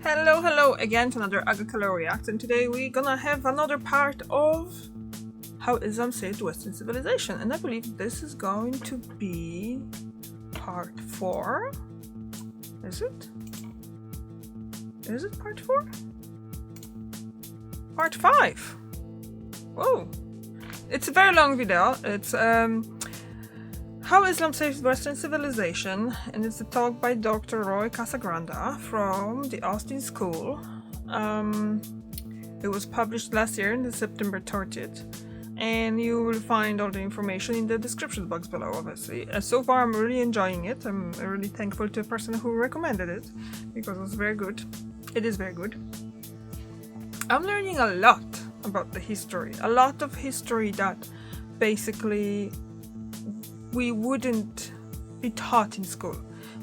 Hello again to another Agricolor React, and today we're gonna have another part of how Islam saved Western civilization, and I believe this is going to be part 4. Is it? Is it part 4? Part 5! Whoa! It's a very long video. It's how Islam saved Western civilization, and it's a talk by Dr. Roy Casagranda from the Austin School. It was published last year on September 30th, and you will find all the information in the description box below, obviously. So far I'm really enjoying it. I'm really thankful to the person who recommended it, because it was very good. It is very good. I'm learning a lot about the history, a lot of history that basically we wouldn't be taught in school.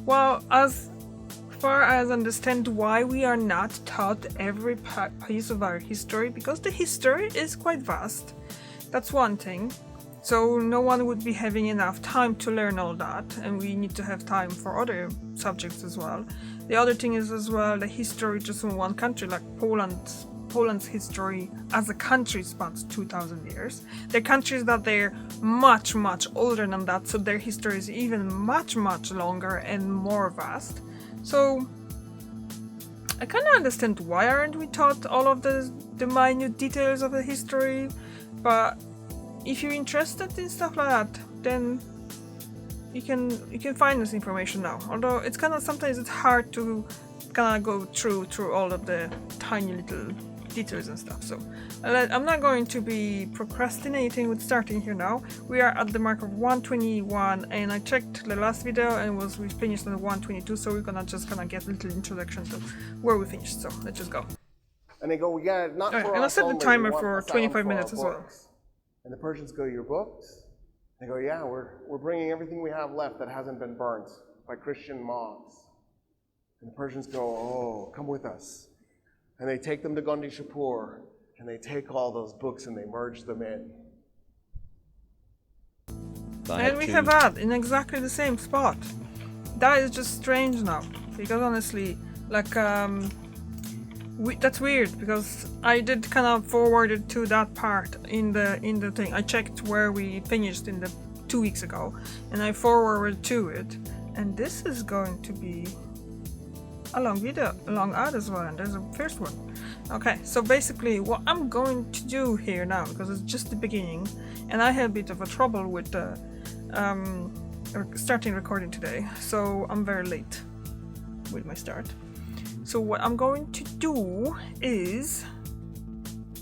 Well, as far as I understand why we are not taught every piece of our history, because the history is quite vast. That's one thing. So no one would be having enough time to learn all that, and we need to have time for other subjects as well. The other thing is as well the history just in one country, like Poland's history as a country spans 2,000 years. There are countries that they're much older than that, so their history is even much longer and more vast. So I kind of understand why aren't we taught all of the minute details of the history, but if you're interested in stuff like that, then you can find this information now. Although it's kind of sometimes it's hard to kind of go through all of the tiny little details and stuff. So I'm not going to be procrastinating with starting here now. We are at the mark of 121, and I checked the last video and we finished on 122, so we're gonna just get a little introduction to where we finished. So let's just go. And they go, yeah, not Right, for and I'll us set the only, timer we want for asylum 25 for minutes our as well. books. And the Persians go, your books? They go, yeah, we're bringing everything we have left that hasn't been burnt by Christian mobs. And the Persians go, oh, come with us. And they take them to Gondi Shapur, and they take all those books and they merge them in. And we have that in exactly the same spot. That is just strange now, because honestly, like, that's weird, because I did kind of forward it to that part in the thing. I checked where we finished in the 2 weeks ago, and I forwarded to it, and this is going to be a long video, a long ad as well, and there's a first one. Okay, so basically what I'm going to do here now, because it's just the beginning, and I had a bit of a trouble with the starting recording today, so I'm very late with my start. So what I'm going to do is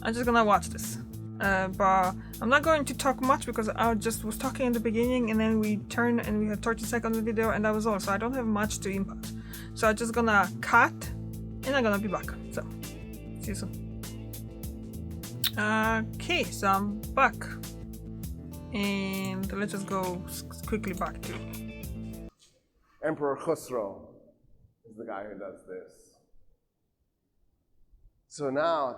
I'm just gonna watch this, but I'm not going to talk much because I just was talking in the beginning, and then we turned and we had 30 seconds of video, and that was all. So I don't have much to input. So I'm just gonna cut, and I'm gonna be back. So see you soon. Okay, so I'm back, and let's just go quickly back to Emperor Khusro is the guy who does this. So now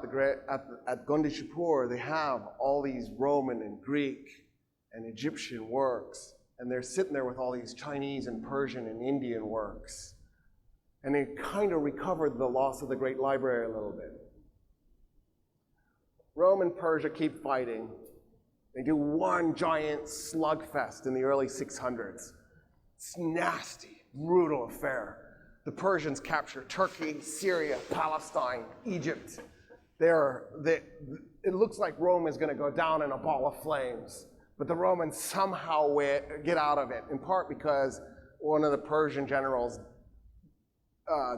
at Gondi Shapur, they have all these Roman and Greek and Egyptian works, and they're sitting there with all these Chinese and Persian and Indian works. And they kind of recovered the loss of the Great Library a little bit. Rome and Persia keep fighting. They do one giant slugfest in the early 600s. It's a nasty, brutal affair. The Persians capture Turkey, Syria, Palestine, Egypt. It looks like Rome is going to go down in a ball of flames, but the Romans somehow get out of it, in part because one of the Persian generals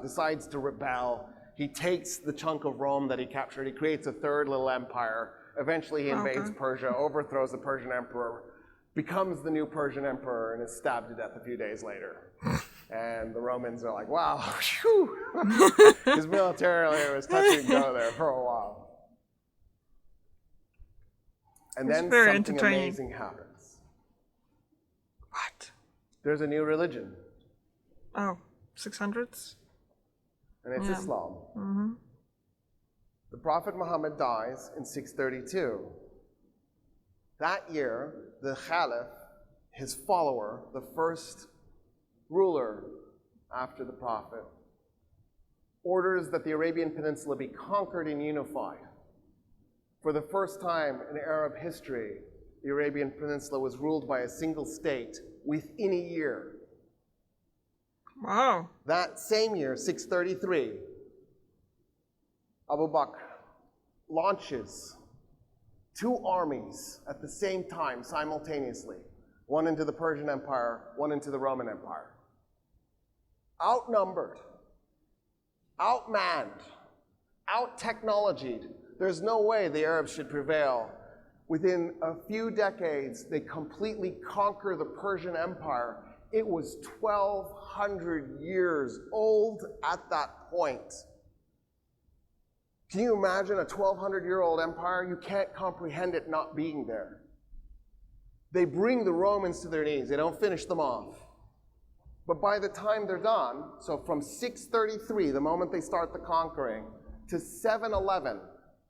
decides to rebel. He takes the chunk of Rome that he captured. He creates a third little empire. Eventually he invades Persia, overthrows the Persian emperor, becomes the new Persian emperor, and is stabbed to death a few days later. And the Romans are like, wow, whew. His military was touch and go there for a while. And then something amazing happens. What? There's a new religion. Oh, 600s? And it's Islam. Mm-hmm. The Prophet Muhammad dies in 632. That year, the Caliph, his follower, the first ruler after the Prophet, orders that the Arabian Peninsula be conquered and unified. For the first time in Arab history, the Arabian Peninsula was ruled by a single state within a year. Wow. That same year, 633, Abu Bakr launches 2 armies at the same time, simultaneously. One into the Persian Empire, one into the Roman Empire. Outnumbered, outmanned, out-technologied. There's no way the Arabs should prevail. Within a few decades, they completely conquer the Persian Empire. It was 1,200 years old at that point. Can you imagine a 1,200-year-old empire? You can't comprehend it not being there. They bring the Romans to their knees. They don't finish them off. But by the time they're done, so from 633, the moment they start the conquering, to 711,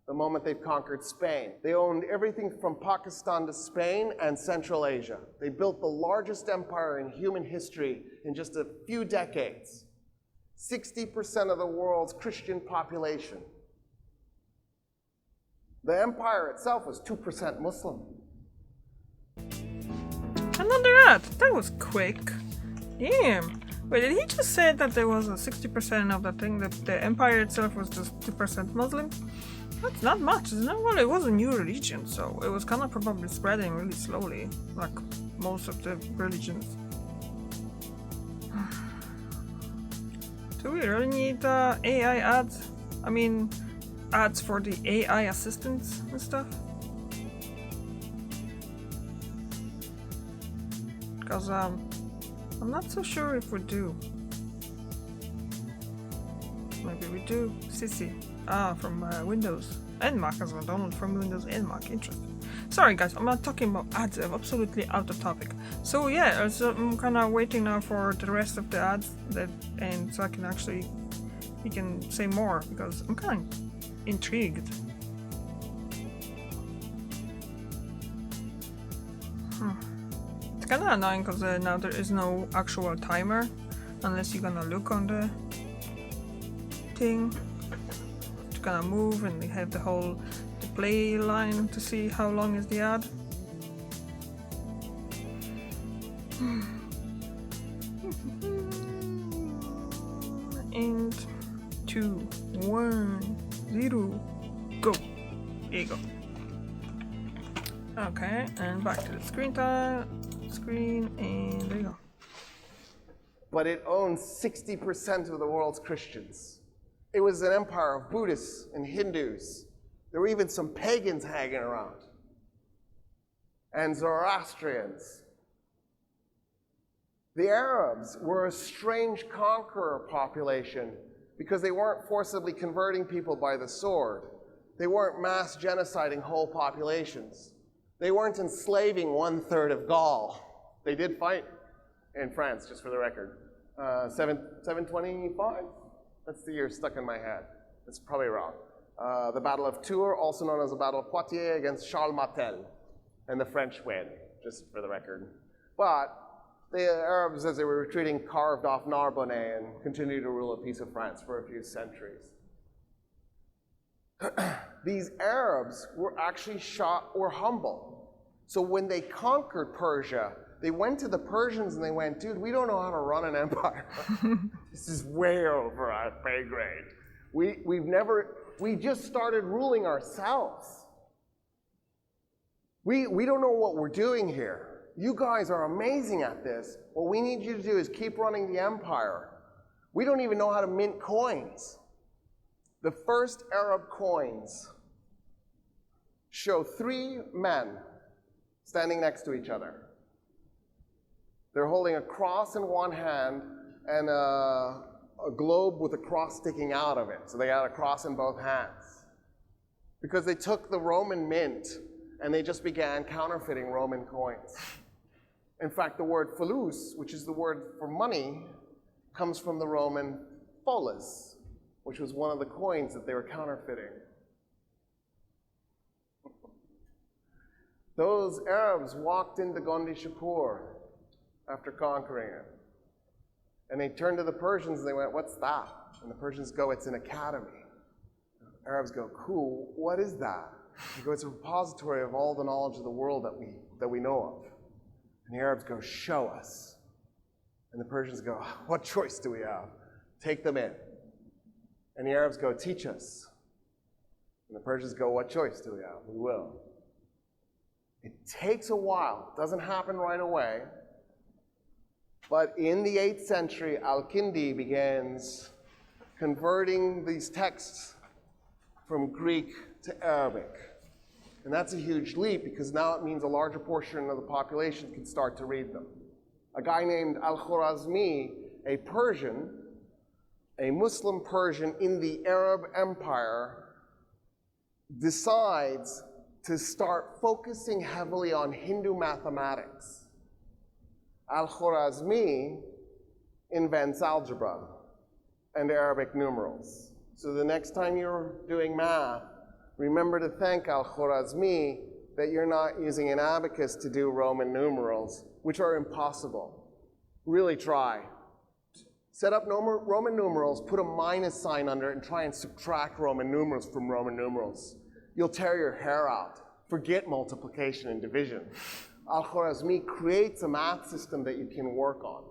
the moment they've conquered Spain, they owned everything from Pakistan to Spain and Central Asia. They built the largest empire in human history in just a few decades. 60% of the world's Christian population. The empire itself was 2% Muslim. Another ad. That was quick. Damn. Wait, did he just say that there was a 60% of the thing, that the empire itself was just 2% Muslim? That's not much, isn't it? Well, it was a new religion, so it was kind of probably spreading really slowly, like most of the religions. Do we really need AI ads? I mean, ads for the AI assistants and stuff? Because I'm not so sure if we do. Maybe we do. Sissy. From Windows and Mac as well. Download from Windows and Mac. Interesting. Sorry guys, I'm not talking about ads. I'm absolutely out of topic. So yeah, I'm kind of waiting now for the rest of the ads and so I can actually, you can say more because I'm kind of intrigued. It's kind of annoying because now there is no actual timer unless you're gonna look on the thing. Gonna move and they have the whole play line to see how long is the ad. And 2, 1, 0, go. There you go. Okay, and back to the screen, and there you go. But it owns 60% of the world's Christians. It was an empire of Buddhists and Hindus. There were even some pagans hanging around. And Zoroastrians. The Arabs were a strange conqueror population because they weren't forcibly converting people by the sword. They weren't mass genociding whole populations. They weren't enslaving 1/3 of Gaul. They did fight in France, just for the record. 725? That's the year stuck in my head. It's probably wrong. The Battle of Tours, also known as the Battle of Poitiers, against Charles Martel, and the French win, just for the record. But the Arabs, as they were retreating, carved off Narbonne and continued to rule a piece of France for a few centuries. These Arabs were actually were humble. So when they conquered Persia, they went to the Persians and they went, dude, we don't know how to run an empire. This is way over our pay grade. We just started ruling ourselves. We don't know what we're doing here. You guys are amazing at this. What we need you to do is keep running the empire. We don't even know how to mint coins. The first Arab coins show 3 men standing next to each other. They're holding a cross in one hand and a globe with a cross sticking out of it. So they got a cross in both hands. Because they took the Roman mint and they just began counterfeiting Roman coins. In fact, the word fulus, which is the word for money, comes from the Roman folus, which was one of the coins that they were counterfeiting. Those Arabs walked into Gondi Shapur after conquering it. And they turned to the Persians and they went, what's that? And the Persians go, it's an academy. Arabs go, cool, what is that? They go, it's a repository of all the knowledge of the world that we know of. And the Arabs go, show us. And the Persians go, what choice do we have? Take them in. And the Arabs go, teach us. And the Persians go, what choice do we have? We will. It takes a while. It doesn't happen right away. But in the 8th century, Al-Kindi begins converting these texts from Greek to Arabic. And that's a huge leap because now it means a larger portion of the population can start to read them. A guy named Al-Khwarizmi, a Persian, a Muslim Persian in the Arab Empire, decides to start focusing heavily on Hindu mathematics. Al-Khwarizmi invents algebra and Arabic numerals. So the next time you're doing math, remember to thank Al-Khwarizmi that you're not using an abacus to do Roman numerals, which are impossible. Really try. Set up Roman numerals, put a minus sign under it, and try and subtract Roman numerals from Roman numerals. You'll tear your hair out. Forget multiplication and division. Al-Khwarizmi creates a math system that you can work on.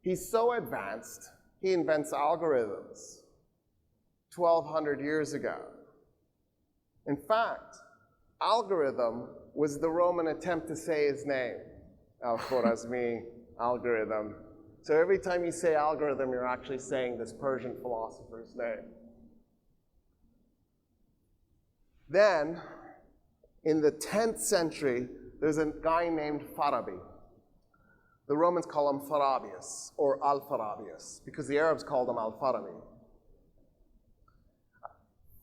He's so advanced, he invents algorithms 1,200 years ago. In fact, algorithm was the Roman attempt to say his name. Al-Khwarizmi, algorithm. So every time you say algorithm, you're actually saying this Persian philosopher's name. Then, in the 10th century, there's a guy named Farabi. The Romans call him Farabius, or Al-Farabius, because the Arabs called him Al-Farabi.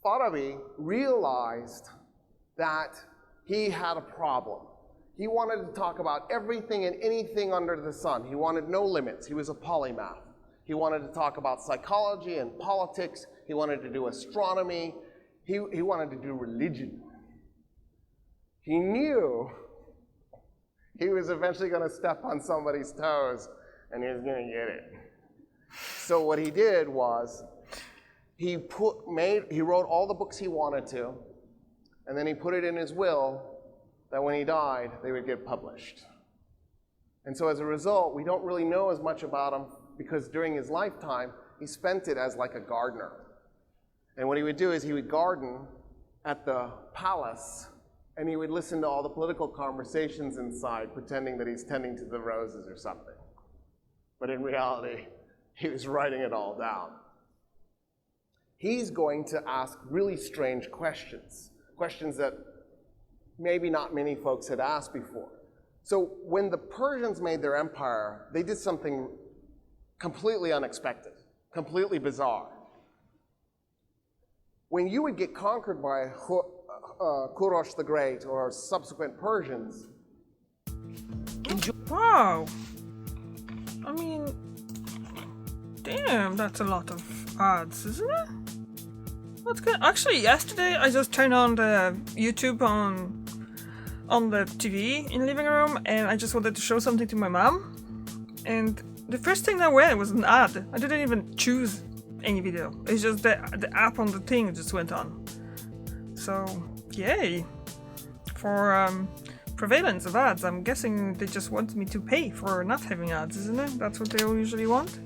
Farabi realized that he had a problem. He wanted to talk about everything and anything under the sun. He wanted no limits. He was a polymath. He wanted to talk about psychology and politics. He wanted to do astronomy. He wanted to do religion. He knew he was eventually going to step on somebody's toes, and he was going to get it. So what he did was he wrote all the books he wanted to, and then he put it in his will that when he died, they would get published. And so as a result, we don't really know as much about him because during his lifetime, he spent it as like a gardener. And what he would do is he would garden at the palace, and he would listen to all the political conversations inside, pretending that he's tending to the roses or something. But in reality, he was writing it all down. He's going to ask really strange questions, questions that maybe not many folks had asked before. So when the Persians made their empire, they did something completely unexpected, completely bizarre. When you would get conquered by Kurosh the Great or subsequent Persians. Wow. I mean, damn, that's a lot of ads, isn't it? That's good. Actually, yesterday I just turned on the YouTube on the TV in the living room, and I just wanted to show something to my mom. And the first thing that went was an ad. I didn't even choose any video. It's just the app on the thing just went on. So, yay. For prevalence of ads, I'm guessing they just want me to pay for not having ads, isn't it? That's what they all usually want.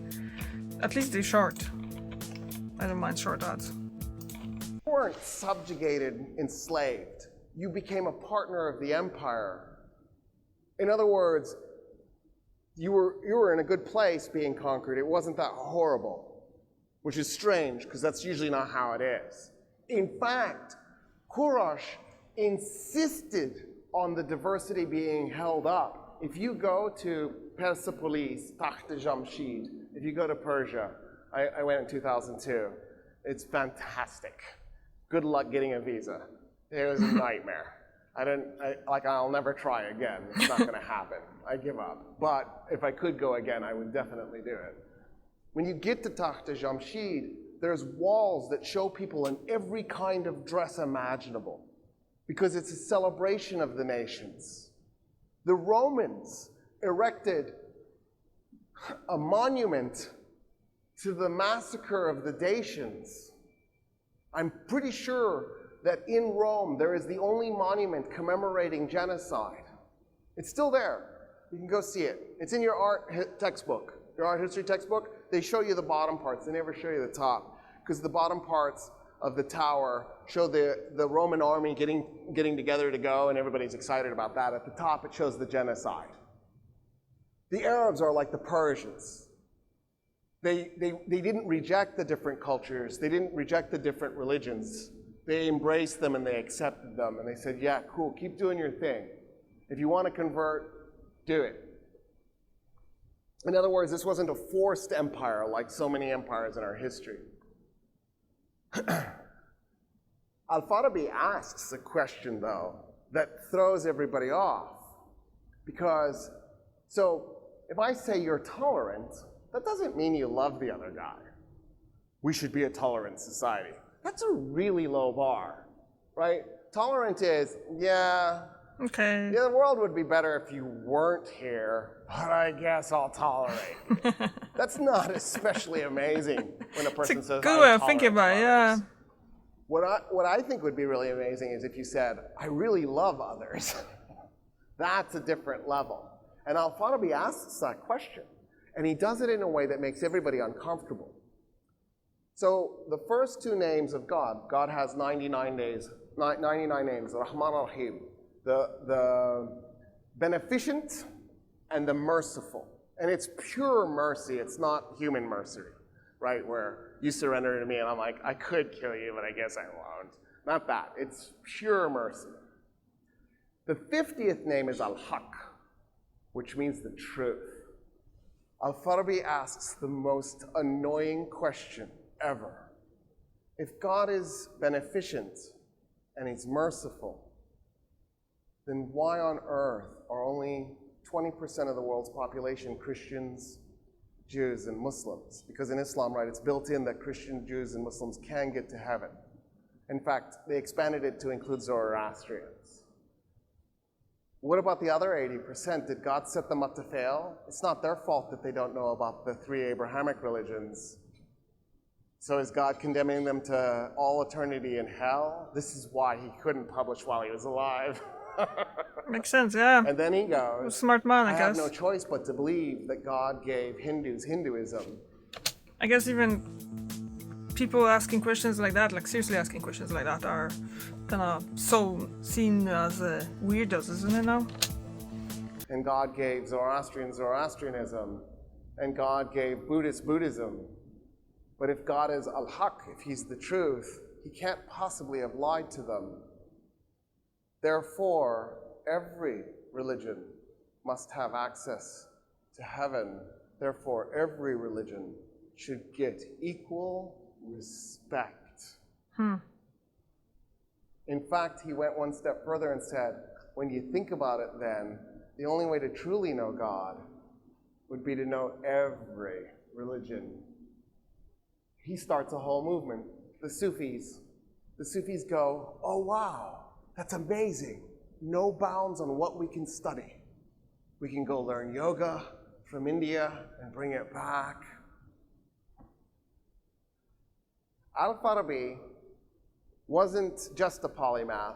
At least they're short. I don't mind short ads. You weren't subjugated, enslaved. You became a partner of the empire. In other words, you were in a good place being conquered. It wasn't that horrible, which is strange because that's usually not how it is. In fact, Kurosh insisted on the diversity being held up. If you go to Persepolis, Takht Jamshid, if you go to Persia, I went in 2002. It's fantastic. Good luck getting a visa. It was a nightmare. I'll never try again. It's not gonna happen. I give up. But if I could go again, I would definitely do it. When you get to Takht Jamshid, there's walls that show people in every kind of dress imaginable because it's a celebration of the nations. The Romans erected a monument to the massacre of the Dacians. I'm pretty sure that in Rome there is the only monument commemorating genocide. It's still there. You can go see it. It's in your art textbook, your art history textbook. They show you the bottom parts. They never show you the top, because the bottom parts of the tower show the Roman army getting together to go, and everybody's excited about that. At the top, it shows the genocide. The Arabs are like the Persians. They didn't reject the different cultures. They didn't reject the different religions. They embraced them and they accepted them. And they said, yeah, cool, keep doing your thing. If you want to convert, do it. In other words, this wasn't a forced empire like so many empires in our history. Al-Farabi asks a question, though, that throws everybody off. Because, so, if I say you're tolerant, that doesn't mean you love the other guy. We should be a tolerant society. That's a really low bar, right? Tolerant is, yeah, okay. Yeah, the world would be better if you weren't here, but I guess I'll tolerate. That's not especially amazing when a person says, good way of thinking about it, yeah. What I think would be really amazing is if you said, I really love others. That's a different level. And Al-Farabi asks that question, and he does it in a way that makes everybody uncomfortable. So the first two names of God, God has 99 names, Rahman Rahim, the beneficent and the merciful. And it's pure mercy, it's not human mercy, right? Where you surrender to me and I'm like, I could kill you, but I guess I won't. Not that, it's pure mercy. The 50th name is Al-Haq, which means the truth. Al-Farabi asks the most annoying question ever. If God is beneficent and he's merciful, then why on earth are only 20% of the world's population Christians, Jews, and Muslims? Because in Islam, right, it's built in that Christians, Jews, and Muslims can get to heaven. In fact, they expanded it to include Zoroastrians. What about the other 80%? Did God set them up to fail? It's not their fault that they don't know about the three Abrahamic religions. So is God condemning them to all eternity in hell? This is why he couldn't publish while he was alive. Makes sense, yeah. And then he goes, smart man, I guess. have no choice but to believe that God gave Hindus Hinduism. I guess even people asking questions like that, like seriously asking questions like that, are kind of so seen as weirdos, isn't it now? And God gave Zoroastrianism, and God gave Buddhism. But if God is Al-Haq, if he's the truth, he can't possibly have lied to them. Therefore, every religion must have access to heaven. Therefore, every religion should get equal respect. In fact, he went one step further and said, when you think about it then, the only way to truly know God would be to know every religion. He starts a whole movement, the Sufis. The Sufis go, oh wow, that's amazing. No bounds on what we can study. We can go learn yoga from India and bring it back. Al-Farabi wasn't just a polymath,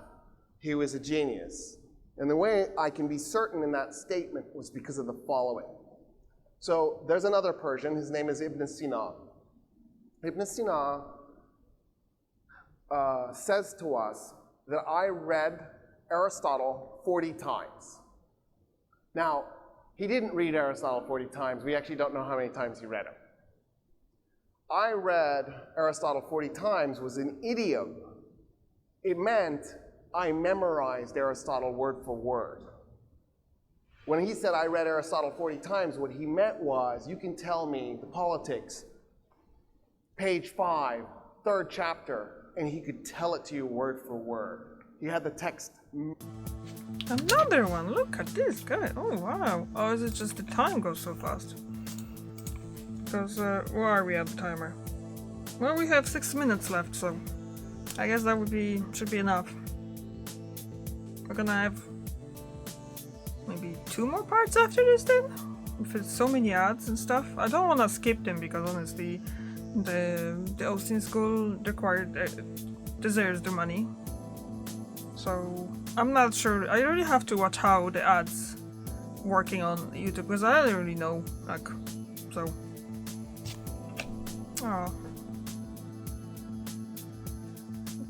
he was a genius. And the way I can be certain in that statement was because of the following. So there's another Persian, his name is Ibn Sina. Ibn Sina says to us that I read Aristotle 40 times. Now, he didn't read Aristotle 40 times. We actually don't know how many times he read him. I read Aristotle 40 times was an idiom. It meant I memorized Aristotle word for word. When he said I read Aristotle 40 times, what he meant was, you can tell me the politics, page 5, 3rd chapter, and he could tell it to you word for word. He had the text. Another one, look at this guy. Oh wow. Oh, is it just the time goes so fast? Because, where are we at the timer? Well, we have 6 minutes left, so I guess that should be enough. We're gonna have maybe 2 more parts after this then? if it's so many ads and stuff, I don't want to skip them because honestly, the Austin school deserves the money. So I'm not sure. I really have to watch how the ads working on YouTube because I don't really know. Like, so. Oh.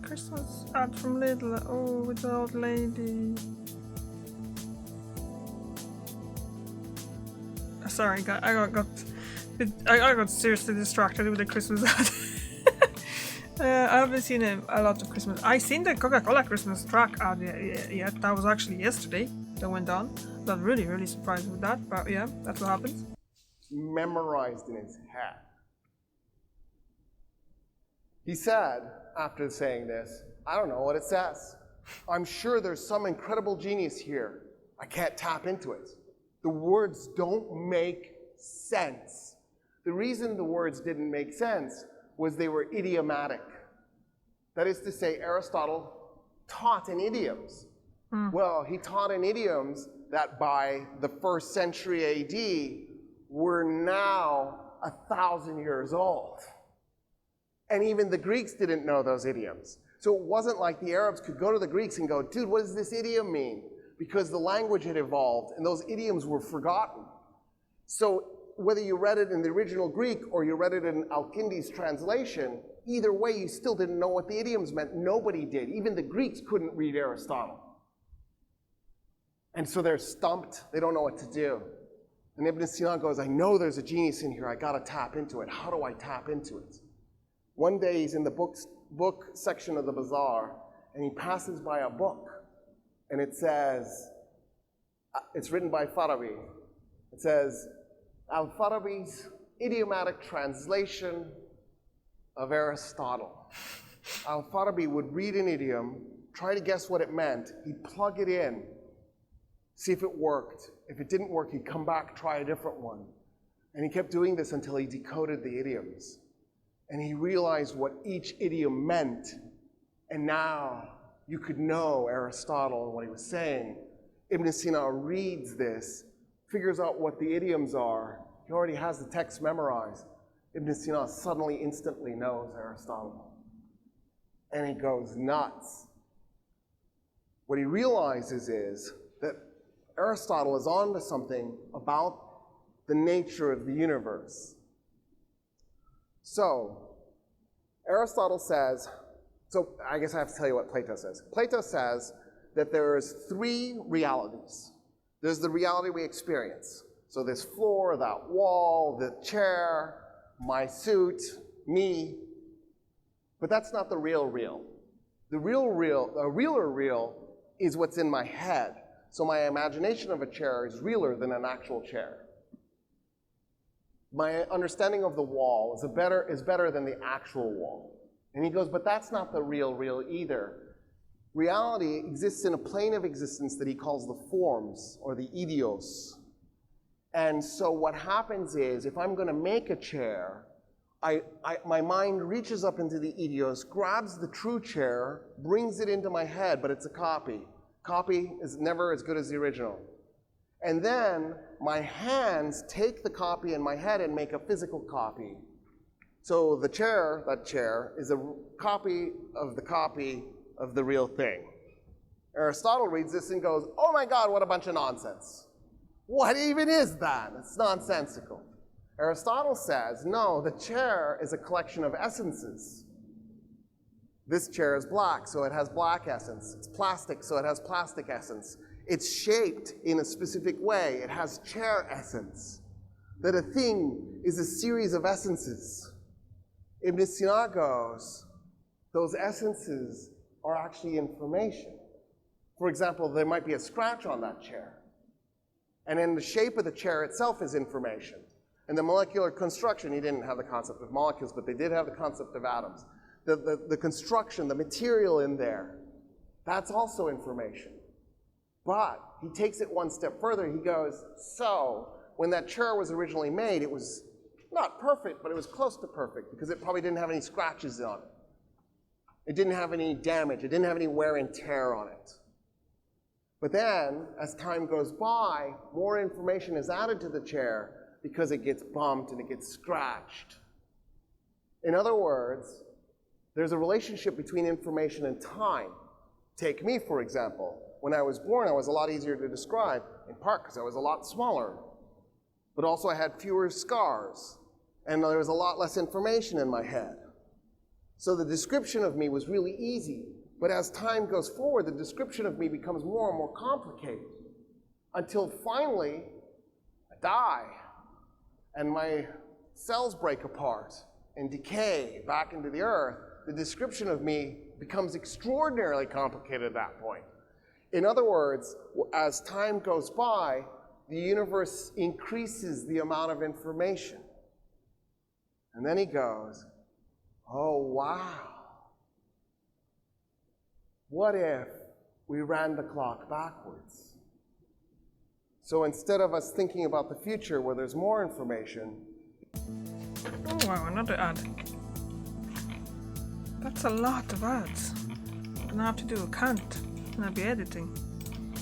Christmas ad from Lidl. Oh, with the old lady. Sorry, I got seriously distracted with the Christmas ad. I haven't seen a lot of Christmas. I seen the Coca-Cola Christmas track ad yet. That was actually yesterday that went on. Got really surprised with that. But yeah, that's what happens. Memorized in his head. He said, after saying this, I don't know what it says. I'm sure there's some incredible genius here. I can't tap into it. The words don't make sense. The reason the words didn't make sense was they were idiomatic. That is to say, Aristotle taught in idioms. Well, he taught in idioms that by the 1st century AD were now 1,000 years old. And even the Greeks didn't know those idioms. So it wasn't like the Arabs could go to the Greeks and go, dude, what does this idiom mean? Because the language had evolved and those idioms were forgotten. So whether you read it in the original Greek or you read it in Al-Kindi's translation, either way you still didn't know what the idioms meant. Nobody did. Even the Greeks couldn't read Aristotle. And so they're stumped. They don't know what to do. And Ibn Sina goes, I know there's a genius in here. I got to tap into it. How do I tap into it? One day he's in the book section of the bazaar and he passes by a book. And it says, it's written by Farabi. It says, Al-Farabi's idiomatic translation of Aristotle. Al-Farabi would read an idiom, try to guess what it meant. He'd plug it in, see if it worked. If it didn't work, he'd come back, try a different one. And he kept doing this until he decoded the idioms. And he realized what each idiom meant. And now you could know Aristotle and what he was saying. Ibn Sina reads this, figures out what the idioms are. He already has the text memorized. Ibn Sina suddenly, instantly knows Aristotle. And he goes nuts. What he realizes is that Aristotle is on to something about the nature of the universe. So, Aristotle says, so I guess I have to tell you what Plato says. Plato says that there's 3 realities. There's the reality we experience. So this floor, that wall, the chair, my suit, me. But that's not the real. The realer real is what's in my head. So my imagination of a chair is realer than an actual chair. My understanding of the wall is better than the actual wall. And he goes, but that's not the real either. Reality exists in a plane of existence that he calls the forms, or the idios. And so what happens is, if I'm going to make a chair, my mind reaches up into the idios, grabs the true chair, brings it into my head, but it's a copy. Copy is never as good as the original. And then my hands take the copy in my head and make a physical copy. So the chair, that chair, is a copy of the real thing. Aristotle reads this and goes, oh my God, what a bunch of nonsense. What even is that? It's nonsensical. Aristotle says, no, the chair is a collection of essences. This chair is black, so it has black essence. It's plastic, so it has plastic essence. It's shaped in a specific way. It has chair essence. That a thing is a series of essences. Ibn Sina goes, those essences are actually information. For example, there might be a scratch on that chair. And then the shape of the chair itself is information. And the molecular construction, he didn't have the concept of molecules, but they did have the concept of atoms. The construction, the material in there, that's also information. But he takes it one step further. He goes, so when that chair was originally made, it was not perfect, but it was close to perfect because it probably didn't have any scratches on it. It didn't have any damage. It didn't have any wear and tear on it. But then, as time goes by, more information is added to the chair because it gets bumped and it gets scratched. In other words, there's a relationship between information and time. Take me, for example. When I was born, I was a lot easier to describe, in part because I was a lot smaller. But also I had fewer scars, and there was a lot less information in my head. So the description of me was really easy. But as time goes forward, the description of me becomes more and more complicated until finally I die and my cells break apart and decay back into the earth. The description of me becomes extraordinarily complicated at that point. In other words, as time goes by, the universe increases the amount of information. And then he goes, oh, wow. What if we ran the clock backwards? So instead of us thinking about the future where there's more information. Oh wow, another ad. That's a lot of ads. And I have to do a count and I'll be editing.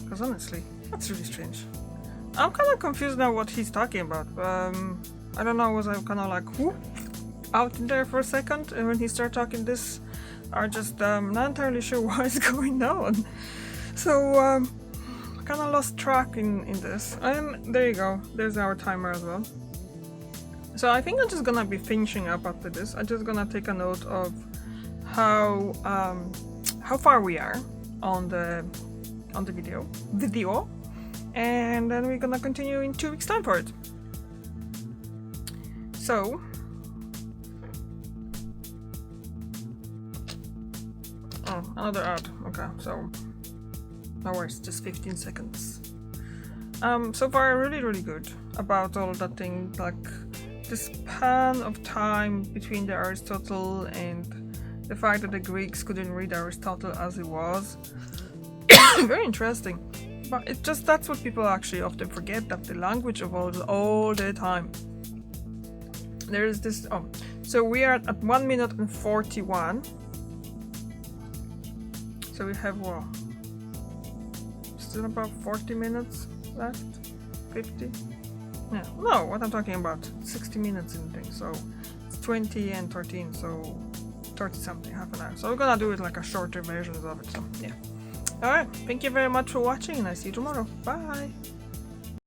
Because honestly, that's really strange. I'm kind of confused now what he's talking about. I don't know, was I kind of like, whoop, out in there for a second? And when he started talking this, I just not entirely sure what is going on. So, kind of lost track in this. And there you go, there's our timer as well. So I think I'm just gonna be finishing up after this. I'm just gonna take a note of how far we are on the video, and then we're gonna continue in 2 weeks' time for it. So, oh, another ad. Okay, so no worries, just 15 seconds. So far, really good about all that thing, like the span of time between the Aristotle and the fact that the Greeks couldn't read Aristotle as it was. Very interesting. But it's just that's what people actually often forget, that the language evolves all the time. There is this. Oh, so we are at 1 minute and 41. So we have what? Still about 40 minutes left? 50? Yeah, no, what I'm talking about, 60 minutes in things, so it's 20 and 13, so 30 something, half an hour. So we're gonna do it like a shorter version of it, so yeah. Alright, thank you very much for watching and I see you tomorrow. Bye!